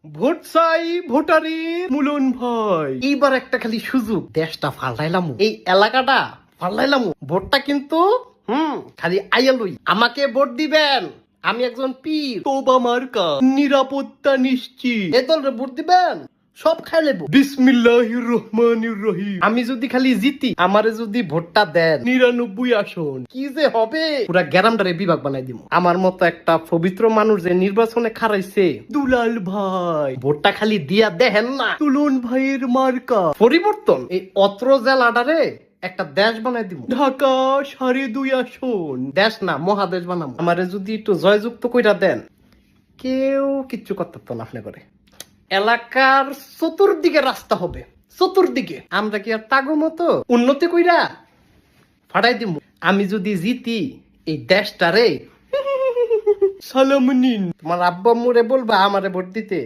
Vote চাই ভোটারি মুলন ভাই, এইবার একটা খালি সুযোগ, দেশটা ফাল্টাইলাম, এই এলাকাটা ফাল্টাইলাম, ভোটটা কিন্তু খালি আইয়ালই, আমাকে ভোট দিবেন, আমি একজন পীর, তোবা মার্কা, নিরাপত্তা নিশ্চিত, এ দলরে ভোট দিবেন, সব খাই লেবো। বিসমিল্লাহির রহমানির রহিম। আমি যদি খালি জিতি, আমারে যদি ভোটটা দেন 99 আসন, কি যে হবে, পুরা গ্যারামটারে বিভাগ বানাই দিব। আমার মতো একটা পবিত্র মানুষ যে নির্বাচনে খারাইছে, দুলাল ভাই, ভোটটা খালি দিয়া দেখেন না, তুলন ভাইয়ের মার্কা, পরিবর্তন এই অত্র জেলাটারে একটা দেশ বানাই দিব। ঢাকা 2.5 আসন, দেশ না মহাদেশ বানাবো। আমারে যদি একটু জয়যুক্ত কইরা দেন, কেউ কিচ্ছু করতে পারতো না। আপনি করে এলাকার চতুর্দিকে রাস্তা হবে, চতুর্দিকে। আমরা কি আর তাগো মতো উন্নতি কইরা ফাটাই দিব? আমি যদি জিতি, এই দেশটারে সালাম নিন, তোমার আব্বা মুরে বলবা আমারে ভোট দিতে।